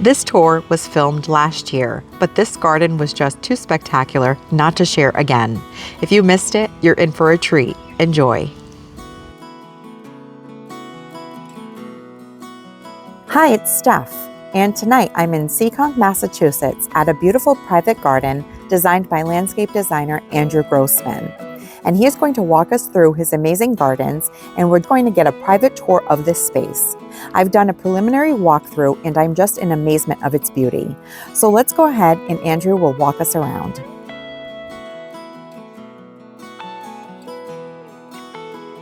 This tour was filmed last year, but this garden was just too spectacular not to share again. If you missed it, you're in for a treat. Enjoy. Hi, it's Steph, and tonight I'm in Seekonk, Massachusetts at a beautiful private garden designed by landscape designer Andrew Grossman. And he is going to walk us through his amazing gardens, and we're going to get a private tour of this space. I've done a preliminary walkthrough and I'm just in amazement of its beauty. So let's go ahead and Andrew will walk us around.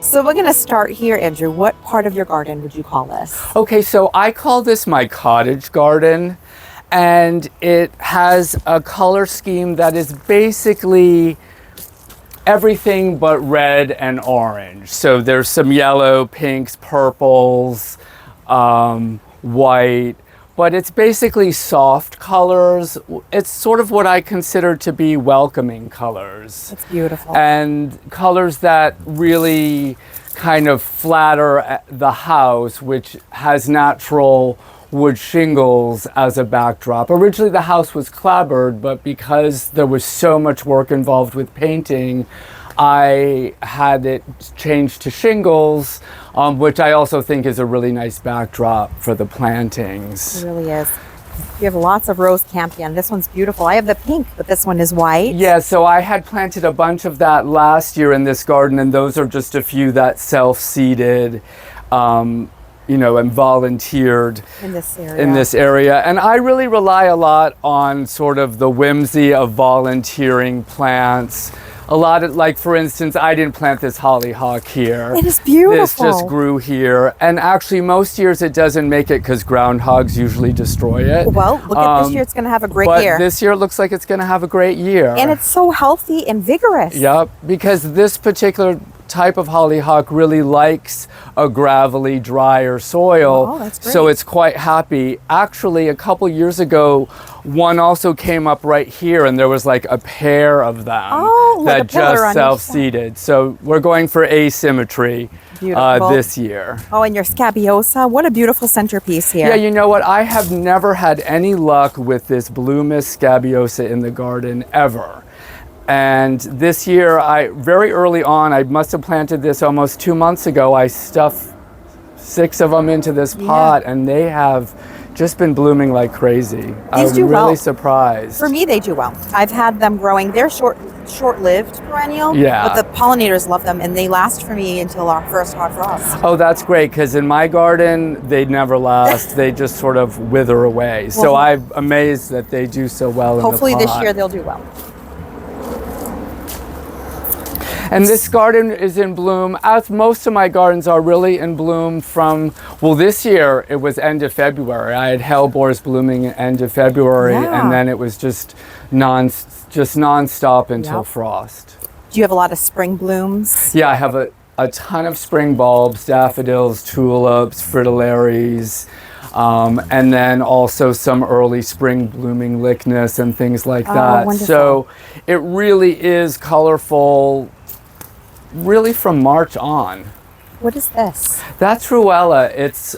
So we're going to start here, Andrew. What part of your garden would you call this? Okay, so I call this my cottage garden, and it has a color scheme that is basically everything but red and orange. So there's some yellow, pinks, purples, white, but it's basically soft colors. It's sort of what I consider to be welcoming colors. It's beautiful. And colors that really kind of flatter the house, which has natural wood shingles as a backdrop. Originally the house was clapboard, but because there was so much work involved with painting, I had it changed to shingles, which I also think is a really nice backdrop for the plantings. It really is. You have lots of rose campion. This one's beautiful. I have the pink, but this one is white. Yeah, so I had planted a bunch of that last year in this garden, and those are just a few that self-seeded. And volunteered in this area. And I really rely a lot on sort of the whimsy of volunteering plants. A lot of, like, for instance, I didn't plant this hollyhock here. It is beautiful. This just grew here. And actually, most years it doesn't make it because groundhogs usually destroy it. Well, look at this year. It's going to have a great year. But this year it looks like it's going to have a great year. And it's so healthy and vigorous. Yep, because this particular type of hollyhock really likes a gravelly, drier soil. Oh, that's great. So it's quite happy. Actually, a couple years ago, one also came up right here, and there was like a pair of them that just self-seeded. So we're going for asymmetry this year. Oh, and your scabiosa, what a beautiful centerpiece here. Yeah, you know what? I have never had any luck with this Bloomis scabiosa in the garden ever. And this year, very early on, I must have planted this almost 2 months ago. I stuffed 6 of them into this pot, and they have just been blooming like crazy. These do well. I'm really surprised. For me, they do well. I've had them growing. They're short-lived perennial, yeah, but the pollinators love them, and they last for me until our first hot frost. Oh, that's great, because in my garden, they never last. They just sort of wither away. Well, so I'm amazed that they do so well in the pot. Hopefully this year they'll do well. And this garden is in bloom, as most of my gardens are really in bloom from, well, this year it was end of February. I had hellebores blooming end of February, and then it was just non-stop until frost. Do you have a lot of spring blooms? Yeah, I have a ton of spring bulbs, daffodils, tulips, fritillaries, and then also some early spring blooming lychnis and things like that. Wonderful. So it really is colorful, really from March on. What is this? That's Ruella. It's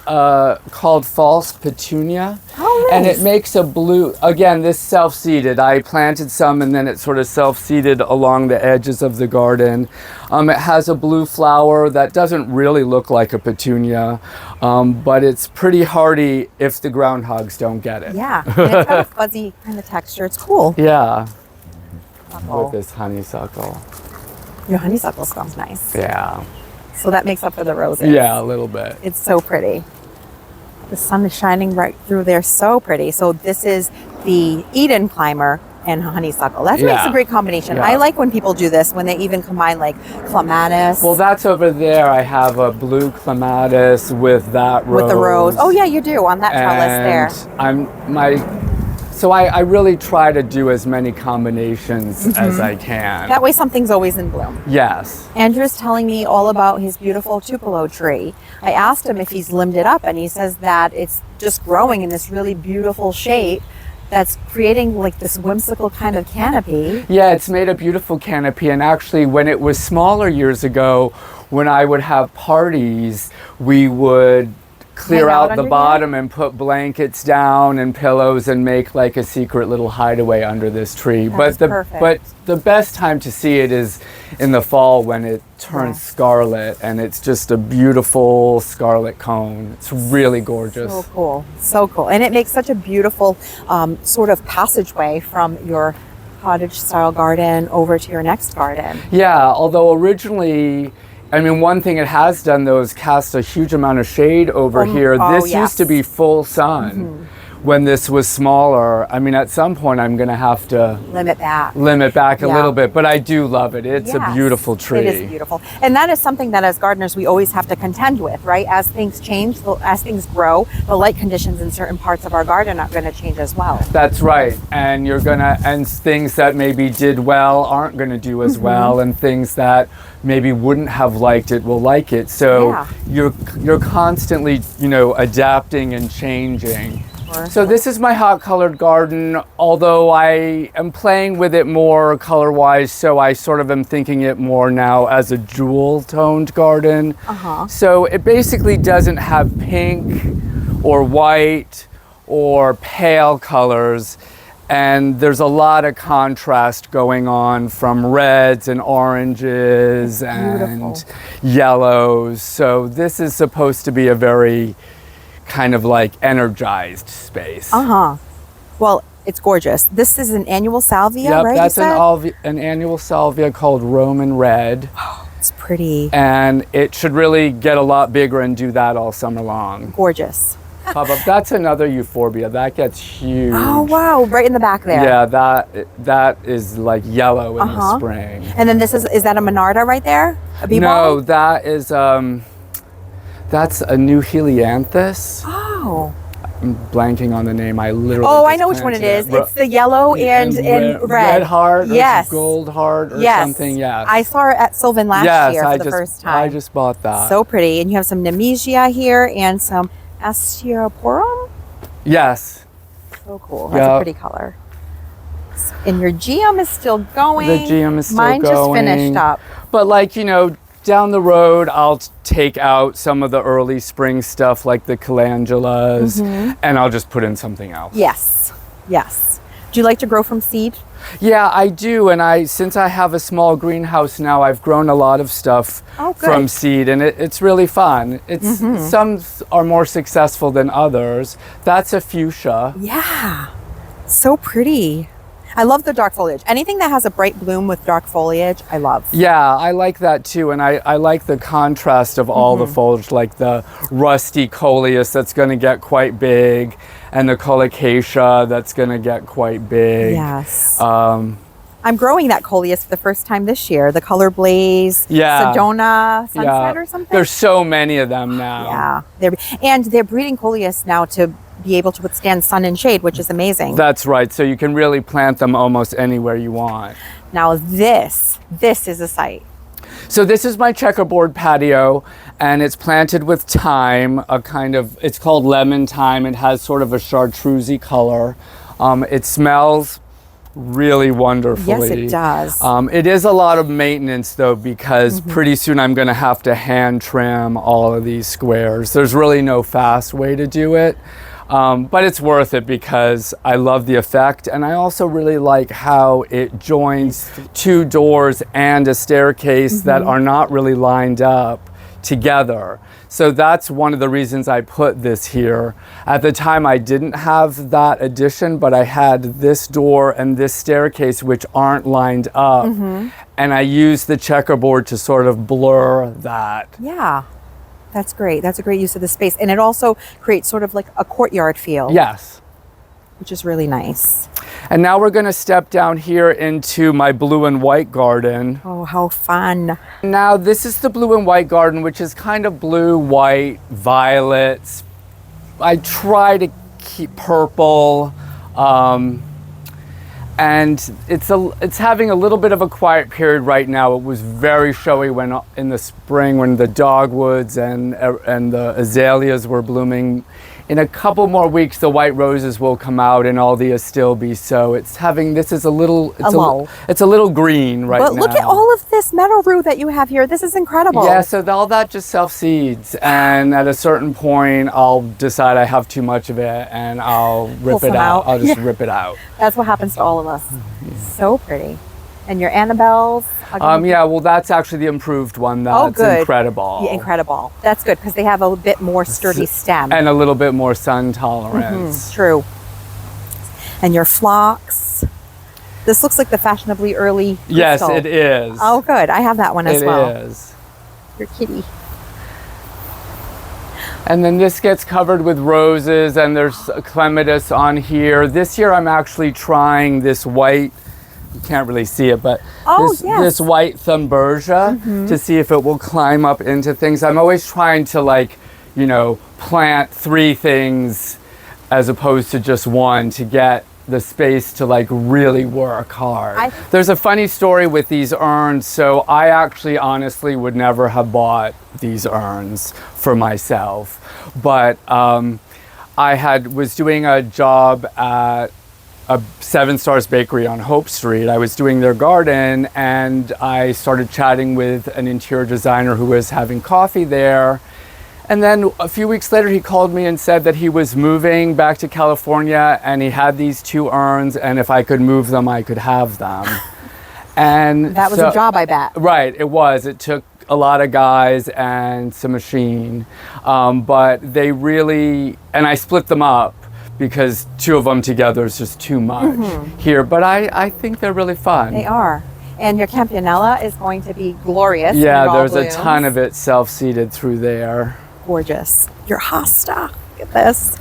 called false petunia. Oh, nice. And it makes a blue, again, this self-seeded. I planted some and then it sort of self-seeded along the edges of the garden. It has a blue flower that doesn't really look like a petunia, but it's pretty hardy if the groundhogs don't get it. Yeah, and it's got a fuzzy kind of texture. It's cool. Yeah, with this honeysuckle. Your honeysuckle smells nice. Yeah. So that makes up for the roses. Yeah, a little bit. It's so pretty. The sun is shining right through there. So pretty. So this is the Eden climber and honeysuckle. That makes a great combination. Yeah. I like when people do this, when they even combine like clematis. Well, that's over there. I have a blue clematis with that rose. With the rose. Oh yeah, you do on that trellis there. So I really try to do as many combinations as I can. That way something's always in bloom. Yes. Andrew's telling me all about his beautiful tupelo tree. I asked him if he's limbed it up, and he says that it's just growing in this really beautiful shape that's creating like this whimsical kind of canopy. Yeah, it's made a beautiful canopy, and actually when it was smaller years ago, when I would have parties, we would clear Hang out out the under bottom and put blankets down and pillows and make like a secret little hideaway under this tree. That's perfect. But the best time to see it is in the fall when it turns scarlet, and it's just a beautiful scarlet cone. It's really gorgeous. So cool. So cool. And it makes such a beautiful sort of passageway from your cottage style garden over to your next garden. Yeah, although originally, I mean, one thing it has done though is cast a huge amount of shade over here. This used to be full sun when this was smaller. I mean, at some point I'm going to have to limit back a little bit, but I do love it. It's a beautiful tree. It is beautiful. And that is something that as gardeners we always have to contend with, right? As things change, as things grow, the light conditions in certain parts of our garden are going to change as well. That's right. And and things that maybe did well aren't going to do as well, and things that maybe wouldn't have liked it will like it. So you're constantly, adapting and changing. So this is my hot colored garden, although I am playing with it more color-wise, so I sort of am thinking it more now as a jewel-toned garden. So it basically doesn't have pink or white or pale colors, and there's a lot of contrast going on from reds and oranges and yellows. So this is supposed to be a very kind of like energized space. Well, it's gorgeous. This is an annual salvia, right? That's an annual salvia called Roman Red. It's pretty. And it should really get a lot bigger and do that all summer long. Gorgeous. That's another euphorbia. That gets huge. Oh, wow. Right in the back there. Yeah, that is like yellow in the spring. And then is that a Monarda right there? A bee No, balm? that is, that's a new helianthus. Oh. I'm blanking on the name. I literally. Oh, I know which one it is. It's the yellow and red. Red heart. Yes. Or gold heart or something. Yes. I saw it at Sylvan last year for the first time. I just bought that. So pretty. And you have some Nemesia here and some Astioporum. Yes. So cool. That's a pretty color. And your geum is still going. The geum is still going. Mine just finished up. But down the road, I'll take out some of the early spring stuff like the calendulas, and I'll just put in something else. Yes. Do you like to grow from seed? Yeah, I do. And since I have a small greenhouse now, I've grown a lot of stuff from seed, and it's really fun. It's some are more successful than others. That's a fuchsia. Yeah. So pretty. I love the dark foliage. Anything that has a bright bloom with dark foliage, I love. Yeah, I like that too. And I like the contrast of all the foliage, like the rusty coleus that's going to get quite big, and the colocasia that's going to get quite big. Yes. I'm growing that coleus for the first time this year. The Color Blaze, Sedona Sunset or something. There's so many of them now. Yeah. They're breeding coleus now to be able to withstand sun and shade, which is amazing. That's right. So you can really plant them almost anywhere you want. Now this is a sight. So this is my checkerboard patio, and it's planted with thyme, it's called lemon thyme. It has sort of a chartreusey color. It smells really wonderfully. Yes, it does. It is a lot of maintenance though, because pretty soon I'm going to have to hand trim all of these squares. There's really no fast way to do it. But it's worth it because I love the effect, and I also really like how it joins two doors and a staircase that are not really lined up together. So that's one of the reasons I put this here. At the time I didn't have that addition, but I had this door and this staircase which aren't lined up, and I used the checkerboard to sort of blur that. Yeah. That's great. That's a great use of the space. And it also creates sort of like a courtyard feel. Yes. Which is really nice. And now we're going to step down here into my blue and white garden. Oh, how fun. Now this is the blue and white garden, which is kind of blue, white, violets. I try to keep purple. And it's having a little bit of a quiet period right now. It was very showy in the spring when the dogwoods and the azaleas were blooming in a couple more weeks, the white roses will come out and all the astilbe. So it's having, this is a little, it's a little green right now. But look at all of this meadow rue that you have here. This is incredible. Yeah, so all that just self-seeds. And at a certain point, I'll decide I have too much of it and I'll rip it out. I'll just rip it out. That's what happens to all of us. So pretty. And your Annabelles? Yeah, well, that's actually the improved one. That's incredible. Yeah, incredible. That's good because they have a bit more sturdy stem. And a little bit more sun tolerance. True. And your phlox. This looks like the fashionably early crystal. Yes, it is. Oh, good. I have that one as well. It is. Your kitty. And then this gets covered with roses, and there's clematis on here. This year I'm actually trying this white, you can't really see it, but this white thunbergia to see if it will climb up into things. I'm always trying to, like, you know, plant 3 things as opposed to just one to get the space to, like, really work hard. There's a funny story with these urns. So I actually honestly would never have bought these urns for myself, but I was doing a job at a 7 Stars Bakery on Hope Street. I was doing their garden, and I started chatting with an interior designer who was having coffee there. And then a few weeks later, he called me and said that he was moving back to California, and he had these 2 urns, and if I could move them, I could have them. And that was a job, I bet. Right, it was. It took a lot of guys and some machine, but they really, and I split them up because 2 of them together is just too much here. But I think they're really fun. They are. And your Campanella is going to be glorious. Yeah, there's a ton of it self-seeded through there. Gorgeous. Your hosta. Look at this.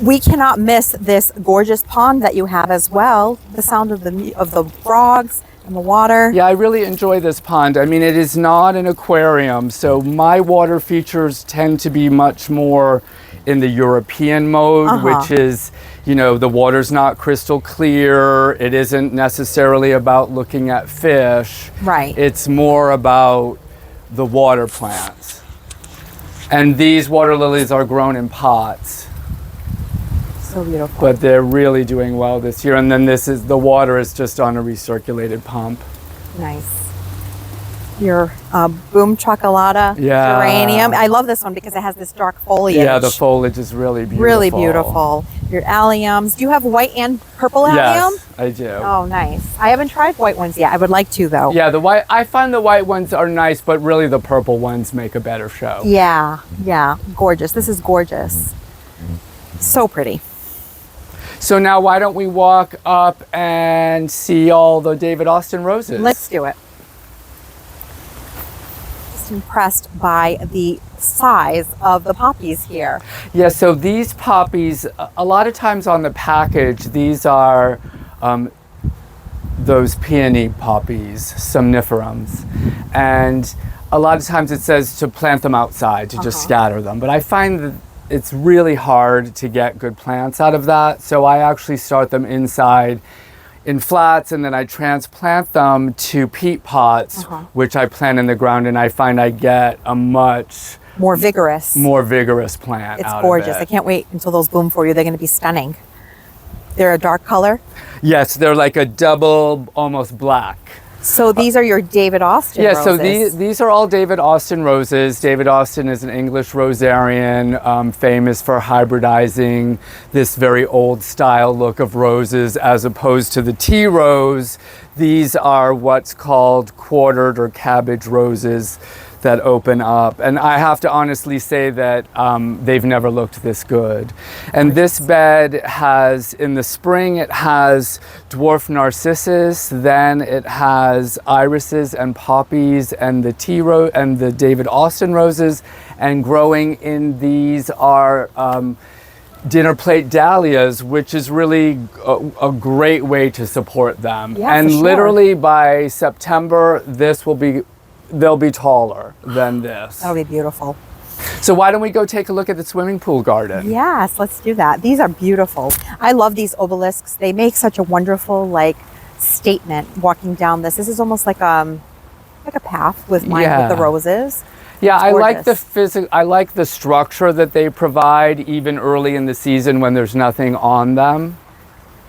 We cannot miss this gorgeous pond that you have as well. The sound of the frogs and the water. Yeah, I really enjoy this pond. I mean, it is not an aquarium, so my water features tend to be much more in the European mode, which is, you know, the water's not crystal clear. It isn't necessarily about looking at fish. Right. It's more about the water plants. And these water lilies are grown in pots. So beautiful. But they're really doing well this year. And then the water is just on a recirculated pump. Nice. Your boom chocolata geranium. I love this one because it has this dark foliage. Yeah, the foliage is really beautiful. Really beautiful. Your alliums. Do you have white and purple allium? Yes, I do. Oh, nice. I haven't tried white ones yet. I would like to, though. Yeah, the white. I find the white ones are nice, but really the purple ones make a better show. Yeah, yeah. Gorgeous. This is gorgeous. So pretty. So now why don't we walk up and see all the David Austin roses? Let's do it. Impressed by the size of the poppies here. Yeah, so these poppies, a lot of times on the package, these are those peony poppies, somniferums. And a lot of times it says to plant them outside, to just scatter them. But I find that it's really hard to get good plants out of that. So I actually start them inside in flats, and then I transplant them to peat pots, which I plant in the ground, and I find I get a much more vigorous plant. It's gorgeous. I can't wait until those bloom for you. They're going to be stunning. They're a dark color? Yes, they're like a double, almost black. So these are your David Austin roses? So these are all David Austin roses. David Austin is an English rosarian, famous for hybridizing this very old style look of roses as opposed to the tea rose. These are what's called quartered or cabbage roses that open up. And I have to honestly say that they've never looked this good. And this bed has, in the spring, it has dwarf narcissus, then it has irises and poppies and the tea rose and the David Austin roses. And growing in these are dinner plate dahlias, which is really a great way to support them. Yeah, and for sure. literally by September, they'll be taller than this. That'll be beautiful. So why don't we go take a look at the swimming pool garden? Yes, let's do that. These are beautiful. I love these obelisks. They make such a wonderful statement walking down this. This is almost like a path with the roses. Yeah, It's I like gorgeous. I like the structure that they provide even early in the season when there's nothing on them.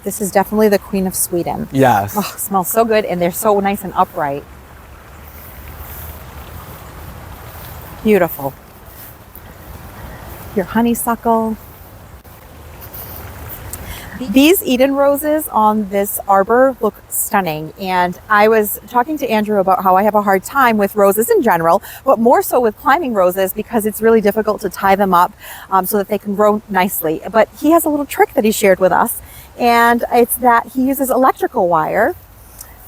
This is definitely the Queen of Sweden. Oh, Yes. smells so good, and they're so nice and upright. Beautiful. Your honeysuckle. These Eden roses on this arbor look stunning. And I was talking to Andrew about how I have a hard time with roses in general, but more so with climbing roses because it's really difficult to tie them up so that they can grow nicely. But he has a little trick that he shared with us, and it's that he uses electrical wire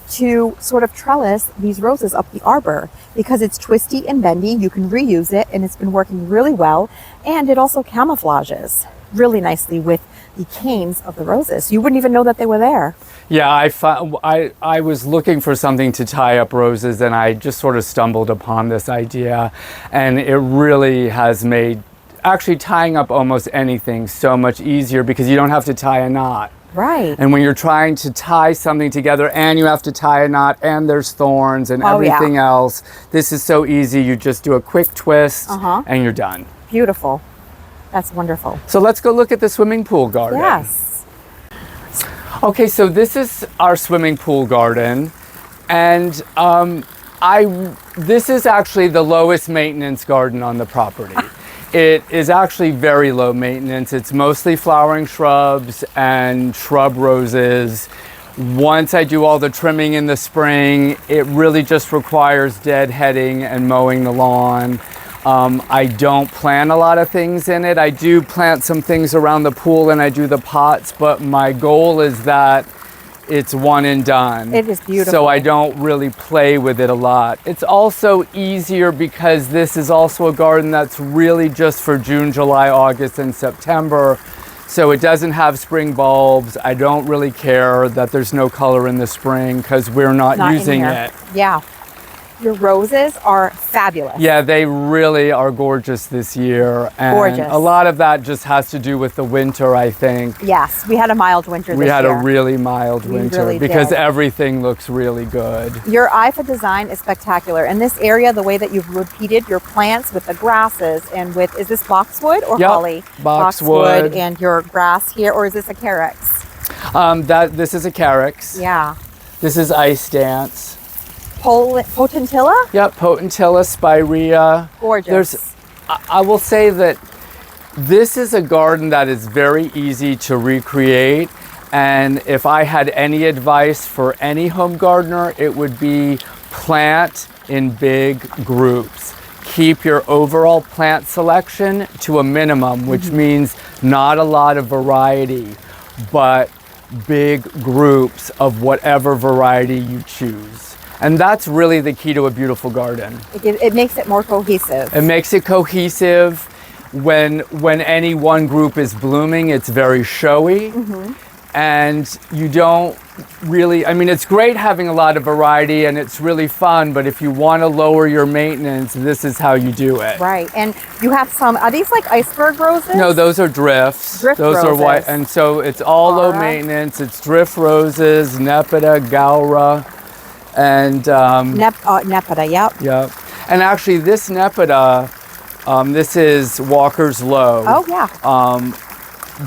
to sort of trellis these roses up the arbor because it's twisty and bendy. You can reuse it, and it's been working really well. And it also camouflages really nicely with the canes of the roses. You wouldn't even know that they were there. Yeah, I was looking for something to tie up roses, and I just sort of stumbled upon this idea, and it really has made actually tying up almost anything so much easier because you don't have to tie a knot. Right. And when you're trying to tie something together and you have to tie a knot and there's thorns and everything else, this is so easy. You just do a quick twist and you're done. Beautiful. That's wonderful. So let's go look at the swimming pool garden. Yes. Okay, so this is our swimming pool garden, and this is actually the lowest maintenance garden on the property. It is actually very low maintenance. It's mostly flowering shrubs and shrub roses. Once I do all the trimming in the spring, it really just requires deadheading and mowing the lawn. I don't plant a lot of things in it. I do plant some things around the pool and I do the pots, but my goal is that it's one and done. It is beautiful. So I don't really play with it a lot. It's also easier because this is also a garden that's really just for June, July, August, and September. So it doesn't have spring bulbs. I don't really care that there's no color in the spring because we're not using it. Yeah. Your roses are fabulous. Yeah, they really are gorgeous this year. And gorgeous. A lot of that just has to do with the winter, I think. Yes, we had a mild winter this year. We had a really mild winter really because did. everything looks really good. Your eye for design is spectacular. In this area, the way that you've repeated your plants with the grasses and with, is this boxwood or holly? Boxwood. And your grass here, or is this a carex? This is a carex. Yeah. This is ice dance. Potentilla? Yep, Potentilla, spirea. Gorgeous. I will say that this is a garden that is very easy to recreate. And if I had any advice for any home gardener, it would be plant in big groups. Keep your overall plant selection to a minimum, which means not a lot of variety, but big groups of whatever variety you choose. And that's really the key to a beautiful garden. It makes it more cohesive. It makes it cohesive. When any one group is blooming, it's very showy. And you don't really, I mean, it's great having a lot of variety and it's really fun, but if you want to lower your maintenance, this is how you do it. Right. And you have some, are these like iceberg roses? No, those are drifts. Drift those roses. are white. And so it's all low maintenance. It's drift roses, Nepeta, Gaura, and Nepeta, yep. Yep. And actually this Nepeta, this is Walker's Low. Oh yeah.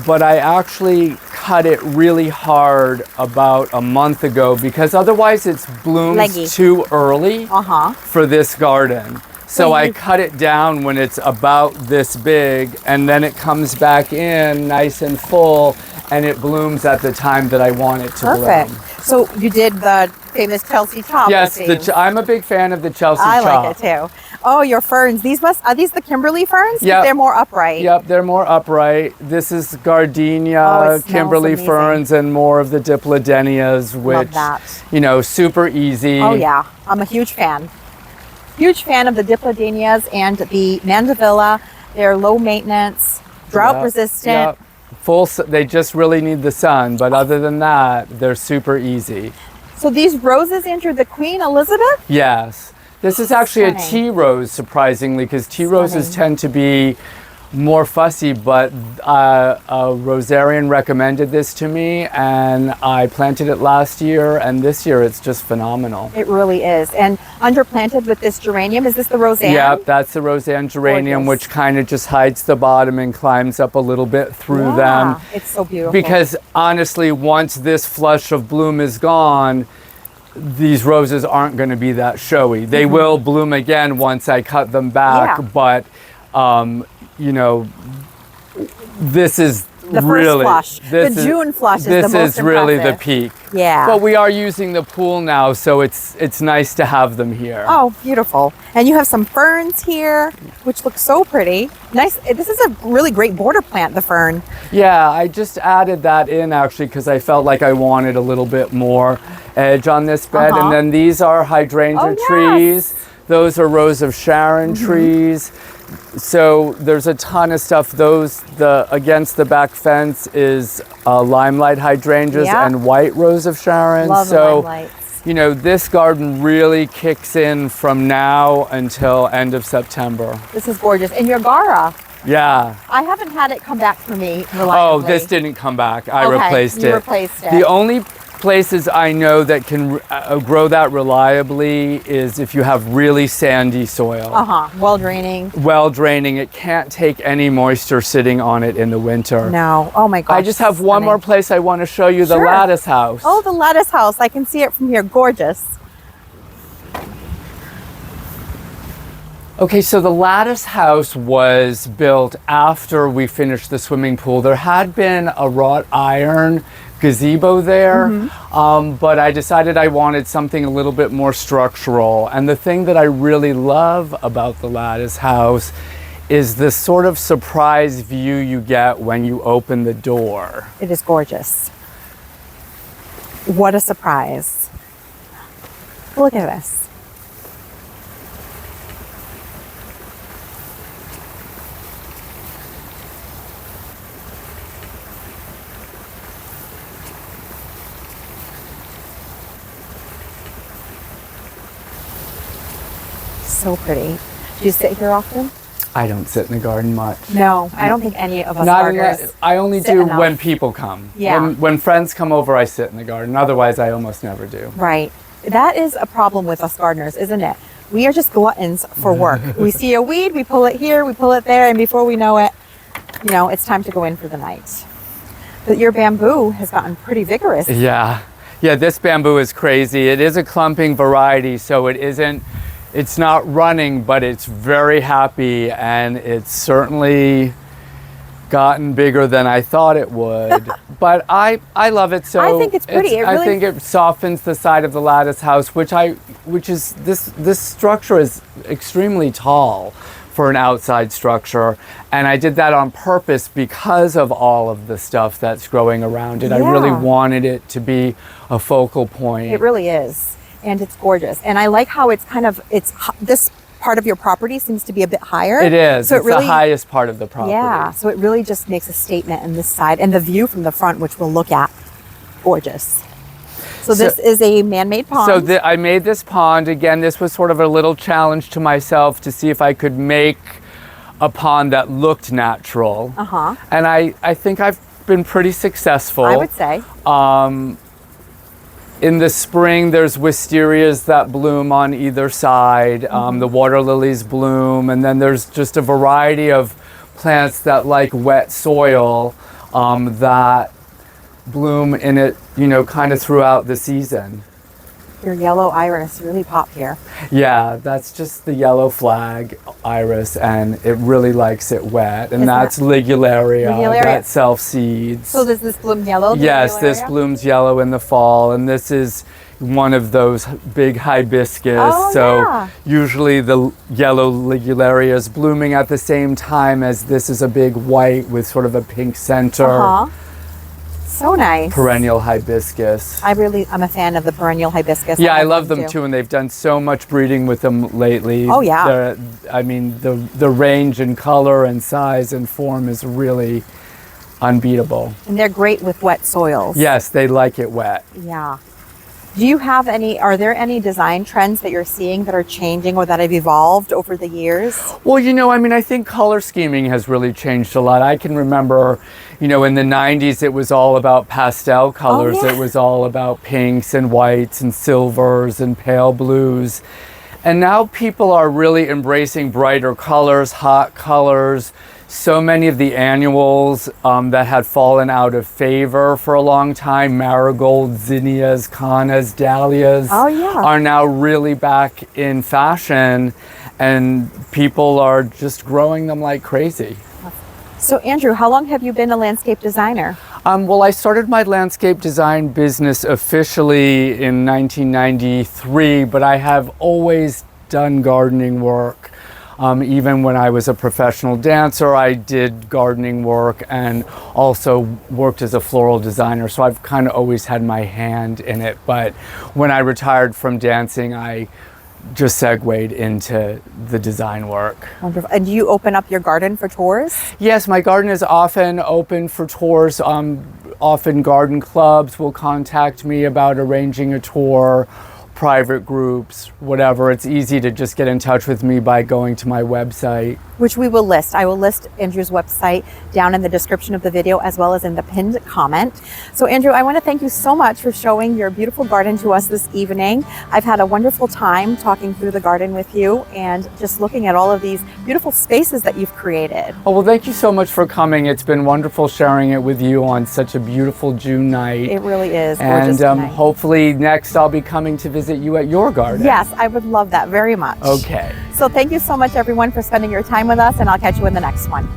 But I actually cut it really hard about a month ago because otherwise it blooms Leggy. too early for this garden. So I cut it down when it's about this big, and then it comes back in nice and full, and it blooms at the time that I want it to Perfect. bloom. So you did the famous Chelsea chop. Yes, I'm a big fan of the Chelsea chop. I like it too. Oh, your ferns. Are these the Kimberly ferns? Yep. They're more upright. Yep, they're more upright. This is gardenia, Oh, Kimberly amazing. ferns, and more of the dipladenias, which, you know, super easy. Oh yeah, I'm a huge fan. Huge fan of the dipladenias and the mandevilla. They're low maintenance, drought resistant. Yep. They just really need the sun, but other than that, they're super easy. So these roses, Andrew, the Queen Elizabeth? Yes. This is actually a tea rose, surprisingly, because tea roses tend to be more fussy, but a rosarian recommended this to me, and I planted it last year, and this year it's just phenomenal. It really is. And underplanted with this geranium, is this the Roseanne? Yeah, that's the Roseanne geranium, Gorgeous. which kind of just hides the bottom and climbs up a little bit through them. It's so beautiful. Because honestly, once this flush of bloom is gone, these roses aren't going to be that showy. They will bloom again once I cut them back, but you know, this is the really first flush. The June flush is the most This is really the impressive. peak. Yeah. But we are using the pool now, so it's nice to have them here. Oh, beautiful. And you have some ferns here, which look so pretty. Nice. This is a really great border plant, the fern. Yeah, I just added that in actually because I felt like I wanted a little bit more edge on this bed. And then these are hydrangea trees. Those are Rose of Sharon trees. So there's a ton of stuff. Against the back fence is limelight hydrangeas and white Rose of Sharon. Love the limelights. You know, this garden really kicks in from now until end of September. This is gorgeous. And your Gara, Yeah. I haven't had it come back for me reliably. Oh, this didn't come back. I replaced it. You replaced it. The only places I know that can grow that reliably is if you have really sandy soil. Well draining. Well draining. It can't take any moisture sitting on it in the winter. No. Oh my gosh. I just have one more place I want to show you, the Sure. Lattice House. Oh, the Lattice House. I can see it from here. Gorgeous. Okay, so the Lattice House was built after we finished the swimming pool. There had been a wrought iron gazebo there, but I decided I wanted something a little bit more structural. And the thing that I really love about the Lattice House is the sort of surprise view you get when you open the door. It is gorgeous. What a surprise. Look at this. So pretty. Do you sit here often? I don't sit in the garden much. No, I don't think any of us Not gardeners unless, I only sit do enough. when people come. Yeah. When friends come over, I sit in the garden. Otherwise, I almost never do. Right. That is a problem with us gardeners, isn't it? We are just gluttons for work. We see a weed, we pull it here, we pull it there, and before we know it, you know, it's time to go in for the night. But your bamboo has gotten pretty vigorous. Yeah. Yeah, this bamboo is crazy. It is a clumping variety, so it's not running, but it's very happy, and it's certainly gotten bigger than I thought it would. But I love it. So I think it's pretty. I think it softens the side of the Lattice House, which is this structure is extremely tall for an outside structure, and I did that on purpose because of all of the stuff that's growing around it. I really wanted it to be a focal point. It really is. And it's gorgeous. And I like how it's this part of your property seems to be a bit higher. It is. So it's the highest part of the property. Yeah. So it really just makes a statement in this side. And the view from the front, which we'll look at, gorgeous. So this is a man-made pond. So I made this pond. Again, this was sort of a little challenge to myself to see if I could make a pond that looked natural. And I think I've been pretty successful. I would say. In the spring, there's wisterias that bloom on either side. The water lilies bloom, and then there's just a variety of plants that like wet soil that bloom in it, you know, kind of throughout the season. Your yellow iris really pop here. Yeah, that's just the yellow flag iris, and it really likes it wet. And that's Ligularia that self-seeds. So does this bloom yellow? Yes, this blooms yellow in the fall, and this is one of those big hibiscus. Usually the yellow Ligularia is blooming at the same time as this is a big white with sort of a pink center. So nice. Perennial hibiscus. I'm a fan of the perennial hibiscus. Yeah, I love them too, and they've done so much breeding with them lately. Oh yeah. I mean, the range in color and size and form is really unbeatable. And they're great with wet soils. Yes, they like it wet. Yeah. Do you have any, are there any design trends that you're seeing that are changing or that have evolved over the years? Well, I mean, I think color scheming has really changed a lot. I can remember, in the 90s, it was all about pastel colors. yeah. It was all about pinks and whites and silvers and pale blues. And now people are really embracing brighter colors, hot colors. So many of the annuals that had fallen out of favor for a long time, marigolds, zinnias, cannas, dahlias, are now really back in fashion, and people are just growing them like crazy. So Andrew, how long have you been a landscape designer? Well, I started my landscape design business officially in 1993, but I have always done gardening work. Even when I was a professional dancer, I did gardening work and also worked as a floral designer. So I've kind of always had my hand in it. But when I retired from dancing, I just segued into the design work. Wonderful. And do you open up your garden for tours? Yes, my garden is often open for tours. Often garden clubs will contact me about arranging a tour, private groups, whatever. It's easy to just get in touch with me by going to my website. Which we will list. I will list Andrew's website down in the description of the video as well as in the pinned comment. So Andrew, I want to thank you so much for showing your beautiful garden to us this evening. I've had a wonderful time talking through the garden with you and just looking at all of these beautiful spaces that you've created. Oh, well, thank you so much for coming. It's been wonderful sharing it with you on such a beautiful June night. It really is and gorgeous tonight. Hopefully next I'll be coming to visit you at your garden. Yes, I would love that very much. Okay. So thank you so much everyone for spending your time with us, and I'll catch you in the next one.